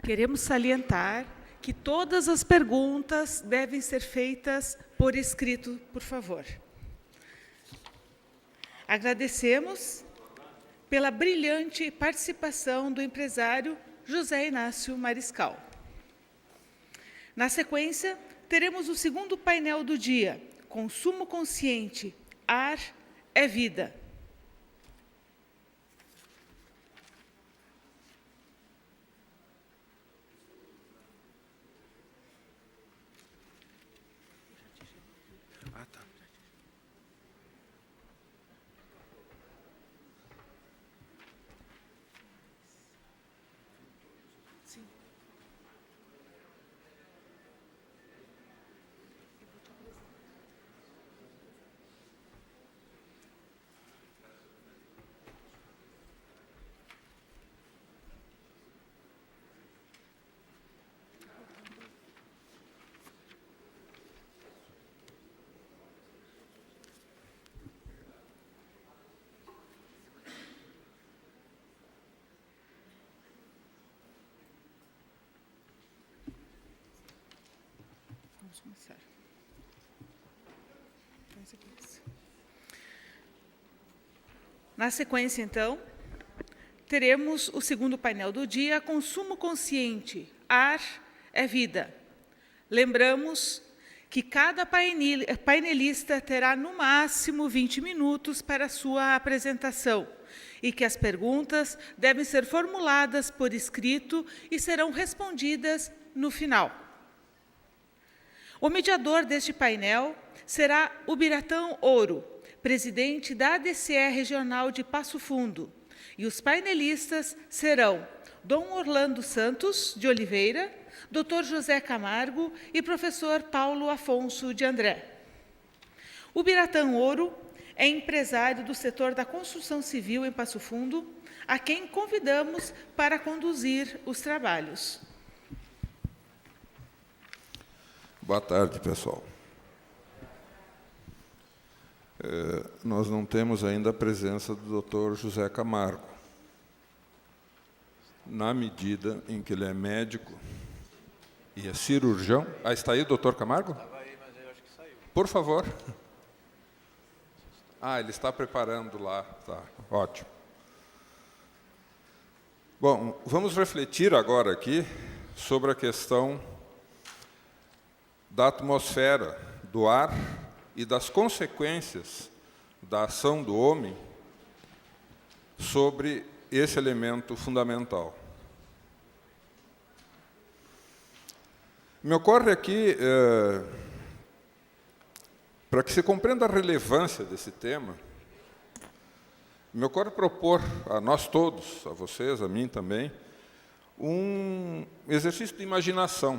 Queremos salientar que todas as perguntas devem ser feitas por escrito, por favor. Agradecemos pela brilhante participação do empresário José Inácio Mariscal. Na sequência, teremos o segundo painel do dia, Consumo Consciente, Ar é Vida. Vamos começar. Na sequência, então, teremos o segundo painel do dia, Consumo Consciente, Ar é Vida. Lembramos que cada painelista terá, no máximo, 20 minutos para a sua apresentação e que as perguntas devem ser formuladas por escrito e serão respondidas no final. O mediador deste painel será o Biratã Ouro, presidente da ADCE Regional de Passo Fundo, e os painelistas serão Dom Orlando Santos de Oliveira, Dr. José Camargo e professor Paulo Afonso de André. O Biratã Ouro é empresário do setor da construção civil em Passo Fundo, a quem convidamos para conduzir os trabalhos. Boa tarde, pessoal. Nós não temos ainda a presença do Dr. José Camargo. Na medida em que ele é médico e é cirurgião... está aí o doutor Camargo? Estava aí, mas eu acho que saiu. Por favor. Ele está preparando lá. Tá, ótimo. Bom, vamos refletir agora aqui sobre a questão da atmosfera, do ar e das consequências da ação do homem sobre esse elemento fundamental. Me ocorre aqui, para que se compreenda a relevância desse tema, me ocorre propor a nós todos, a vocês, a mim também, um exercício de imaginação.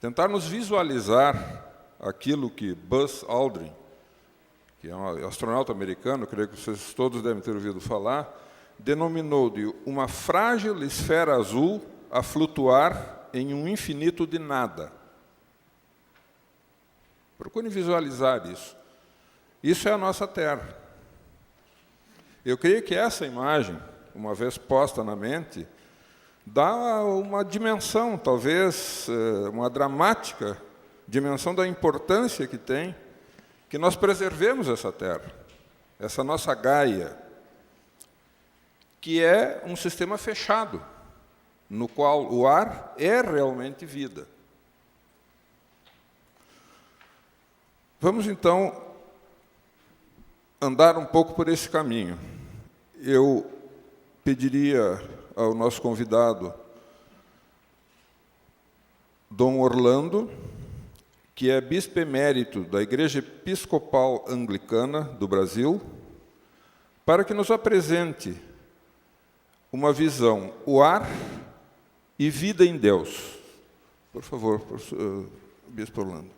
Tentarmos visualizar aquilo que Buzz Aldrin, que é um astronauta americano, creio que vocês todos devem ter ouvido falar, denominou de uma frágil esfera azul a flutuar em um infinito de nada. Procurem visualizar isso. Isso é a nossa Terra. Eu creio que essa imagem, uma vez posta na mente, dá uma dimensão, talvez uma dramática dimensão da importância que tem que nós preservemos essa Terra, essa nossa Gaia, que é um sistema fechado, no qual o ar é realmente vida. Vamos, então, andar um pouco por esse caminho. Eu pediria ao nosso convidado, Dom Orlando, que é bispo emérito da Igreja Episcopal Anglicana do Brasil, para que nos apresente uma visão, o ar e vida em Deus. Por favor, bispo Orlando.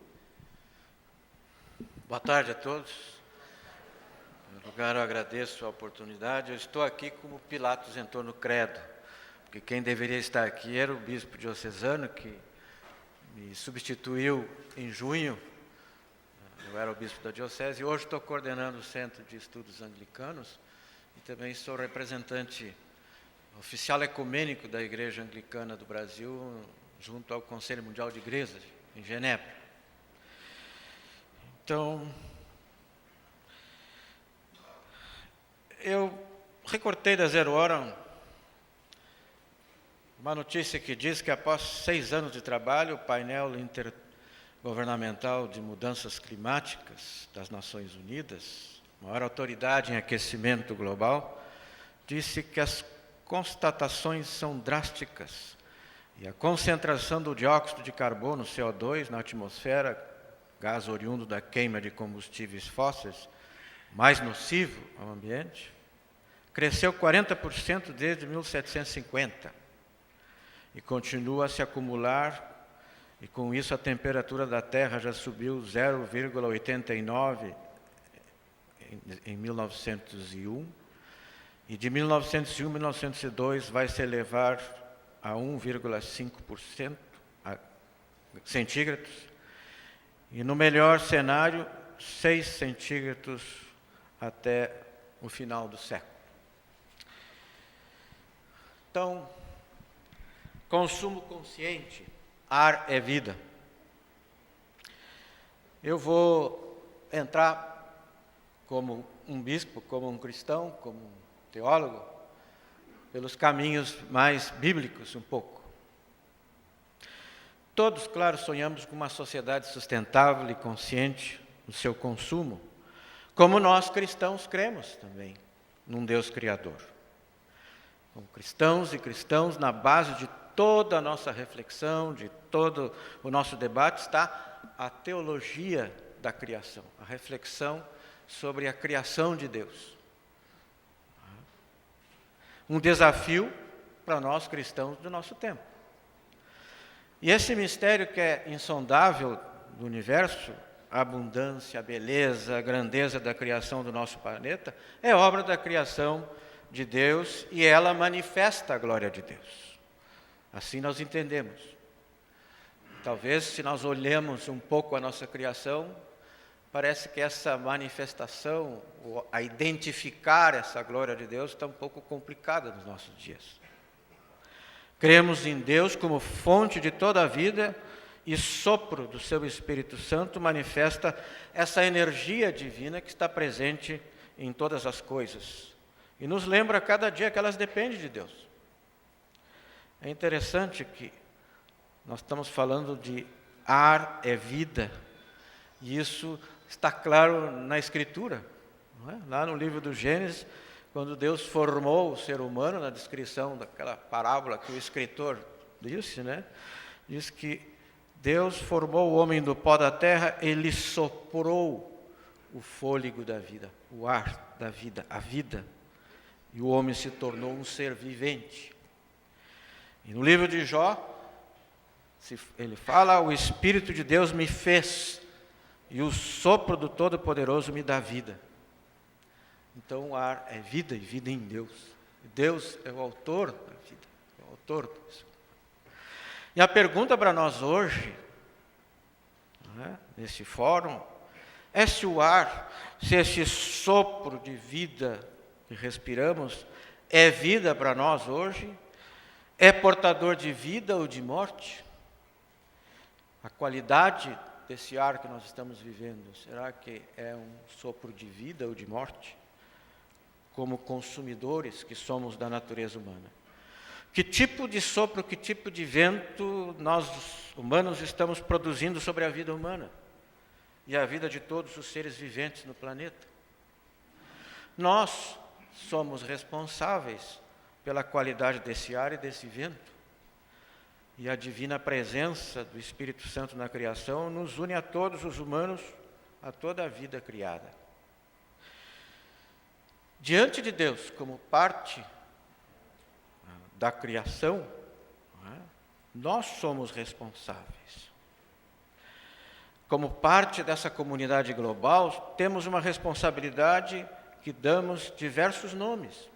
Boa tarde a todos. Em primeiro lugar, eu agradeço a oportunidade. Eu estou aqui como Pilatos entrou no credo, porque quem deveria estar aqui era o bispo diocesano, que me substituiu em junho. Eu era o bispo da diocese e hoje estou coordenando o Centro de Estudos Anglicanos e também sou representante oficial ecumênico da Igreja Anglicana do Brasil, junto ao Conselho Mundial de Igrejas, em Genebra. Então, eu recortei da Zero Hora uma notícia que diz que após 6 anos de trabalho, o painel intergovernamental de mudanças climáticas das Nações Unidas, maior autoridade em aquecimento global, disse que as constatações são drásticas e a concentração do dióxido de carbono, CO2, na atmosfera, gás oriundo da queima de combustíveis fósseis, mais nocivo ao ambiente, cresceu 40% desde 1750 e continua a se acumular, e com isso a temperatura da Terra já subiu 0,89 em 1901, e de 1901 a 1902 vai se elevar a 1,5% centígrados, e no melhor cenário, 6 centígrados até o final do século. Então, consumo consciente, ar é vida. Eu vou entrar como um bispo, como um cristão, como um teólogo, pelos caminhos mais bíblicos um pouco. Todos, claro, sonhamos com uma sociedade sustentável e consciente no seu consumo, como nós cristãos cremos também num Deus Criador. Como cristãos e cristãos, na base de toda a nossa reflexão, de todo o nosso debate, está a teologia da criação, a reflexão sobre a criação de Deus. Um desafio para nós cristãos do nosso tempo. E esse mistério que é insondável do universo, a abundância, a beleza, a grandeza da criação do nosso planeta, é obra da criação de Deus e ela manifesta a glória de Deus. Assim nós entendemos. Talvez, se nós olhamos um pouco a nossa criação, parece que essa manifestação, a identificar essa glória de Deus, está um pouco complicada nos nossos dias. Cremos em Deus como fonte de toda a vida e sopro do seu Espírito Santo manifesta essa energia divina que está presente em todas as coisas. E nos lembra a cada dia que elas dependem de Deus. É interessante que nós estamos falando de ar é vida, e isso está claro na Escritura, não é? Lá no livro do Gênesis, quando Deus formou o ser humano, na descrição daquela parábola que o escritor disse, né? Diz que Deus formou o homem do pó da terra, ele soprou o fôlego da vida, o ar da vida, a vida, e o homem se tornou um ser vivente. E no livro de Jó, ele fala, o Espírito de Deus me fez, e o sopro do Todo-Poderoso me dá vida. Então o ar é vida e vida em Deus. Deus é o autor da vida, é o autor disso. E a pergunta para nós hoje, né, nesse fórum, é se o ar, se esse sopro de vida que respiramos, é vida para nós hoje, é portador de vida ou de morte? A qualidade desse ar que nós estamos vivendo, será que é um sopro de vida ou de morte? Como consumidores que somos da natureza humana. Que tipo de sopro, que tipo de vento nós, humanos, estamos produzindo sobre a vida humana e a vida de todos os seres viventes no planeta? Nós somos responsáveis pela qualidade desse ar e desse vento. E a divina presença do Espírito Santo na criação nos une a todos os humanos, a toda a vida criada. Diante de Deus, como parte da criação, nós somos responsáveis. Como parte dessa comunidade global, temos uma responsabilidade que damos diversos nomes.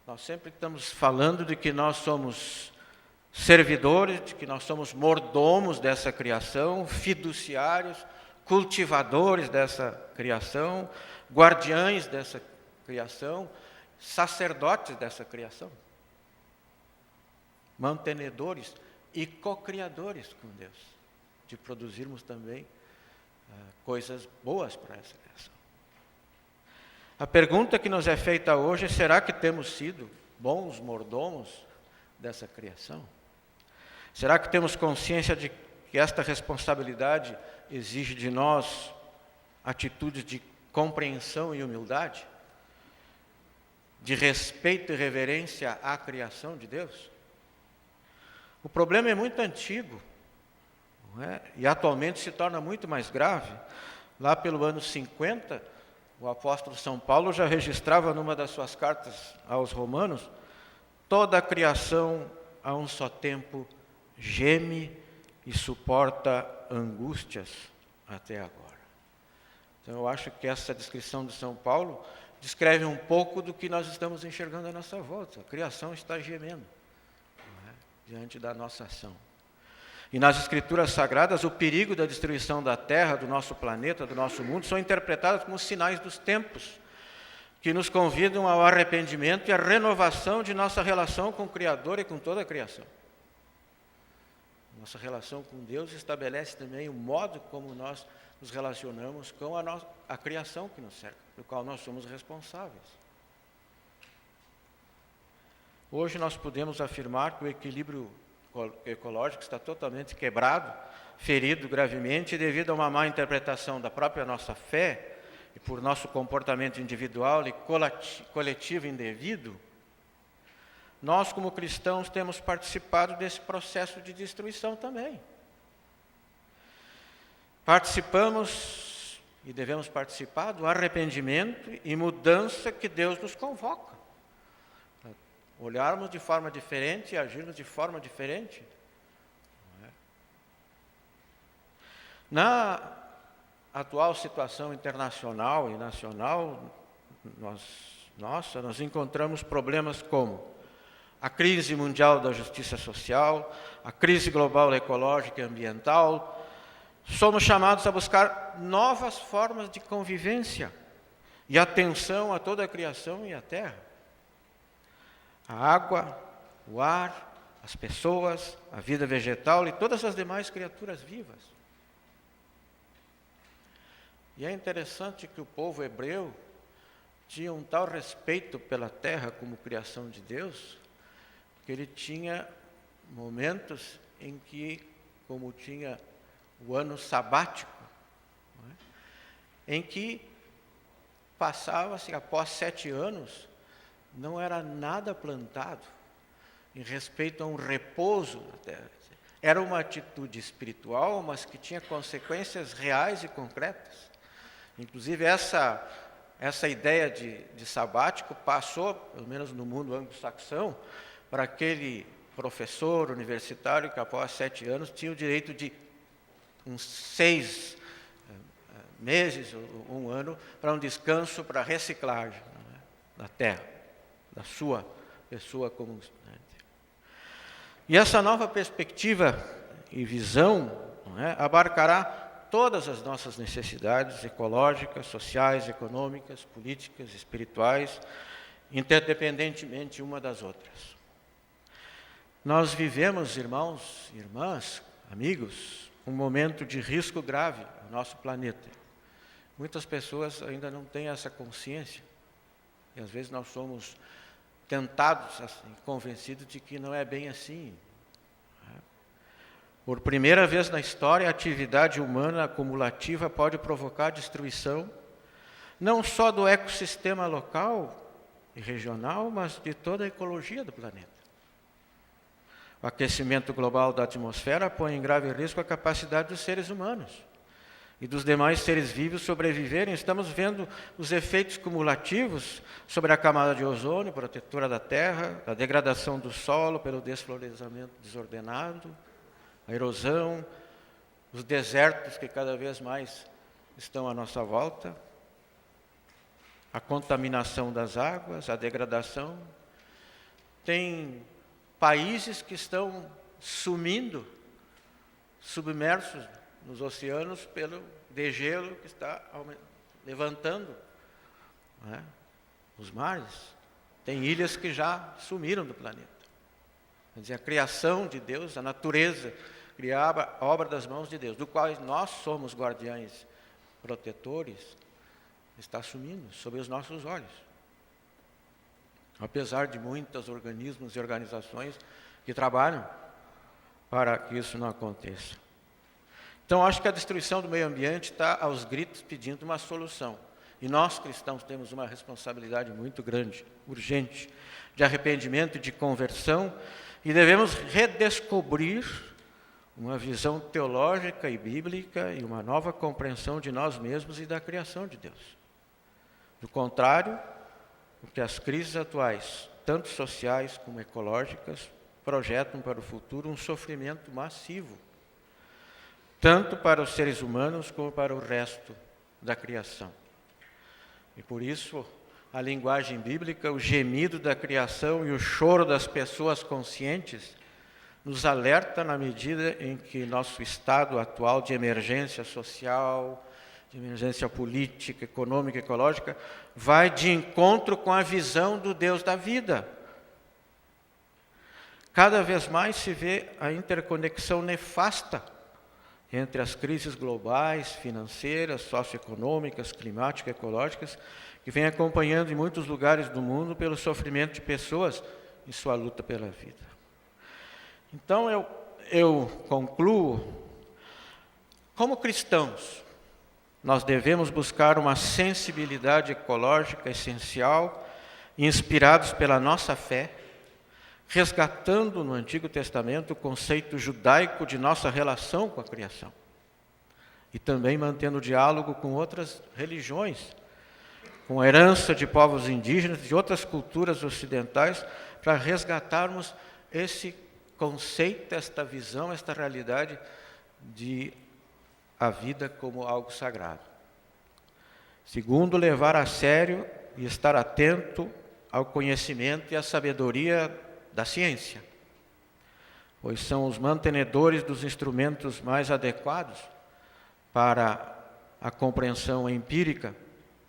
Nós sempre estamos falando de que nós somos servidores, de que nós somos mordomos dessa criação, fiduciários, cultivadores dessa criação, guardiães dessa criação, sacerdotes dessa criação, mantenedores e co-criadores com Deus, de produzirmos também coisas boas para essa criação. A pergunta que nos é feita hoje é: será que temos sido bons mordomos dessa criação? Será que temos consciência de que esta responsabilidade exige de nós atitudes de compreensão e humildade, de respeito e reverência à criação de Deus? O problema é muito antigo, não é? E atualmente se torna muito mais grave. Lá pelo ano 50, o apóstolo São Paulo já registrava numa das suas cartas aos Romanos: toda a criação a um só tempo geme e suporta angústias até agora. Então eu acho que essa descrição de São Paulo descreve um pouco do que nós estamos enxergando à nossa volta. A criação está gemendo, não é? Diante da nossa ação. E nas Escrituras Sagradas, o perigo da destruição da Terra, do nosso planeta, do nosso mundo, são interpretados como sinais dos tempos, que nos convidam ao arrependimento e à renovação de nossa relação com o Criador e com toda a criação. Nossa relação com Deus estabelece também o modo como nós nos relacionamos com a criação que nos cerca, do qual nós somos responsáveis. Hoje nós podemos afirmar que o equilíbrio ecológico está totalmente quebrado, ferido gravemente devido a uma má interpretação da própria nossa fé e por nosso comportamento individual e coletivo indevido. Nós, como cristãos, temos participado desse processo de destruição também. Participamos e devemos participar do arrependimento e mudança que Deus nos convoca. Olharmos de forma diferente e agirmos de forma diferente. Na atual situação internacional e nacional, nós encontramos problemas como a crise mundial da justiça social, a crise global ecológica e ambiental. Somos chamados a buscar novas formas de convivência e atenção a toda a criação e a terra. A água, o ar, as pessoas, a vida vegetal e todas as demais criaturas vivas. E é interessante que o povo hebreu tinha um tal respeito pela terra como criação de Deus, que ele tinha momentos em que, como tinha o ano sabático, não é? Em que passava-se, após 7 anos, não era nada plantado em respeito a um repouso da terra. Era uma atitude espiritual, mas que tinha consequências reais e concretas. Inclusive, essa ideia de sabático passou, pelo menos no mundo anglo-saxão, para aquele professor universitário que após 7 anos tinha o direito de uns 6 meses ou 1 ano para um descanso, para reciclagem, não é? Da terra, da sua pessoa como estudante. E essa nova perspectiva e visão, não é, abarcará todas as nossas necessidades ecológicas, sociais, econômicas, políticas, espirituais, interdependentemente uma das outras. Nós vivemos, irmãos, irmãs, amigos, um momento de risco grave no nosso planeta. Muitas pessoas ainda não têm essa consciência. E às vezes nós somos tentados, assim, convencidos de que não é bem assim. Por primeira vez na história, a atividade humana acumulativa pode provocar destruição, não só do ecossistema local e regional, mas de toda a ecologia do planeta. O aquecimento global da atmosfera põe em grave risco a capacidade dos seres humanos e dos demais seres vivos sobreviverem. Estamos vendo os efeitos cumulativos sobre a camada de ozônio, protetora da terra, a degradação do solo pelo desflorestamento desordenado, a erosão, os desertos que cada vez mais estão à nossa volta, a contaminação das águas, a degradação. Tem países que estão sumindo, submersos nos oceanos pelo degelo que está levantando, não é, os mares. Tem ilhas que já sumiram do planeta. Quer dizer, a criação de Deus, a natureza, criava a obra das mãos de Deus, do qual nós somos guardiães, protetores, está sumindo sob os nossos olhos. Apesar de muitos organismos e organizações que trabalham para que isso não aconteça. Então, acho que a destruição do meio ambiente está aos gritos pedindo uma solução. E nós, cristãos, temos uma responsabilidade muito grande, urgente, de arrependimento e de conversão, e devemos redescobrir uma visão teológica e bíblica e uma nova compreensão de nós mesmos e da criação de Deus. Do contrário, porque as crises atuais, tanto sociais como ecológicas, projetam para o futuro um sofrimento massivo, tanto para os seres humanos como para o resto da criação. E por isso, a linguagem bíblica, o gemido da criação e o choro das pessoas conscientes, nos alerta na medida em que nosso estado atual de emergência social, de emergência política, econômica, ecológica, vai de encontro com a visão do Deus da vida. Cada vez mais se vê a interconexão nefasta entre as crises globais, financeiras, socioeconômicas, climáticas, ecológicas, que vem acompanhando em muitos lugares do mundo pelo sofrimento de pessoas em sua luta pela vida. Então eu concluo, como cristãos, nós devemos buscar uma sensibilidade ecológica essencial, inspirados pela nossa fé, resgatando no Antigo Testamento o conceito judaico de nossa relação com a criação. E também mantendo diálogo com outras religiões, com a herança de povos indígenas, de outras culturas ocidentais, para resgatarmos esse conceito, esta visão, esta realidade de a vida como algo sagrado. Segundo, levar a sério e estar atento ao conhecimento e à sabedoria da ciência, pois são os mantenedores dos instrumentos mais adequados para a compreensão empírica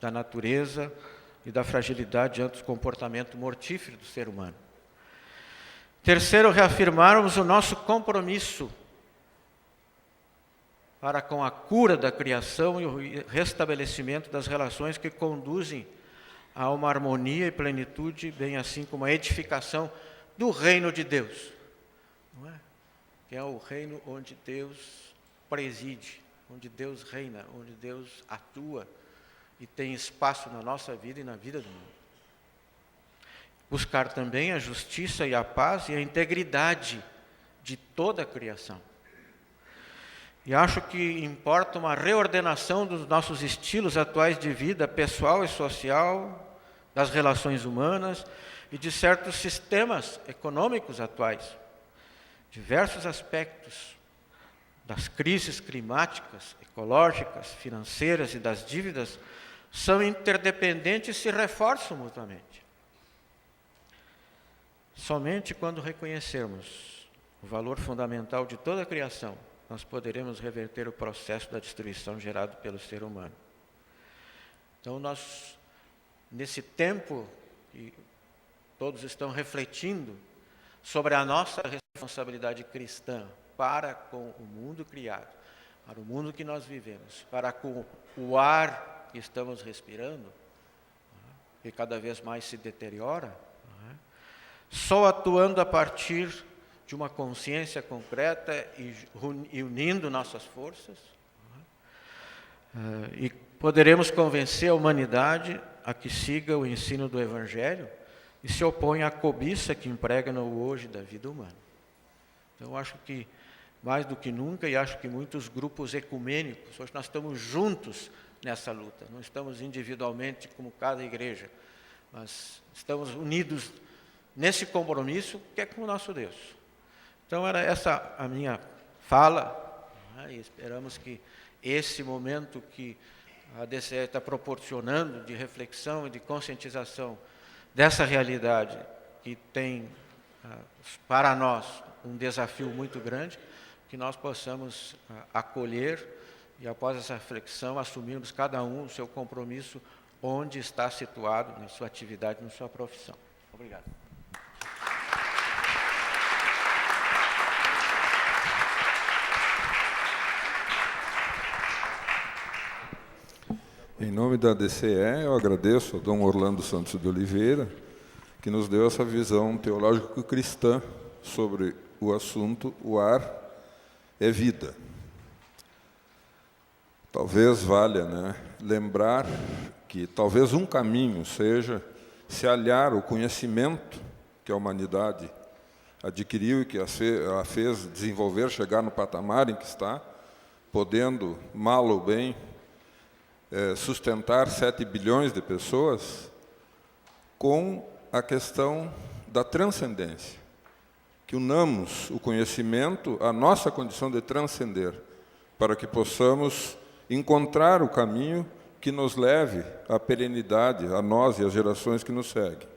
da natureza e da fragilidade diante do comportamento mortífero do ser humano. Terceiro, reafirmarmos o nosso compromisso para com a cura da criação e o restabelecimento das relações que conduzem a uma harmonia e plenitude, bem assim como a edificação do reino de Deus, não é? Que é o reino onde Deus preside, onde Deus reina, onde Deus atua e tem espaço na nossa vida e na vida do mundo. Buscar também a justiça e a paz e a integridade de toda a criação. E acho que importa uma reordenação dos nossos estilos atuais de vida pessoal e social, das relações humanas e de certos sistemas econômicos atuais. Diversos aspectos das crises climáticas, ecológicas, financeiras e das dívidas são interdependentes e se reforçam mutuamente. Somente quando reconhecermos o valor fundamental de toda a criação, nós poderemos reverter o processo da destruição gerado pelo ser humano. Então, nós, nesse tempo que todos estão refletindo sobre a nossa responsabilidade cristã para com o mundo criado, para o mundo que nós vivemos, para com o ar que estamos respirando, que cada vez mais se deteriora, só atuando a partir de uma consciência concreta e unindo nossas forças, e poderemos convencer a humanidade a que siga o ensino do Evangelho e se oponha à cobiça que impregna o hoje da vida humana. Então, acho que, mais do que nunca, e acho que muitos grupos ecumênicos, hoje nós estamos juntos nessa luta, não estamos individualmente como cada igreja, mas estamos unidos nesse compromisso que é com o nosso Deus. Então, era essa a minha fala, e esperamos que esse momento que a DCE está proporcionando de reflexão e de conscientização dessa realidade que tem para nós um desafio muito grande, que nós possamos acolher e, após essa reflexão, assumirmos cada um o seu compromisso onde está situado na sua atividade, na sua profissão. Obrigado. Em nome da DCE, eu agradeço ao Dom Orlando Santos de Oliveira, que nos deu essa visão teológico-cristã sobre o assunto "O ar é vida". Talvez valha lembrar que talvez um caminho seja se aliar ao conhecimento que a humanidade adquiriu e que a fez desenvolver, chegar no patamar em que está, podendo, mal ou bem, sustentar 7 bilhões de pessoas, com a questão da transcendência. Que unamos o conhecimento à nossa condição de transcender, para que possamos encontrar o caminho que nos leve à perenidade, a nós e às gerações que nos seguem.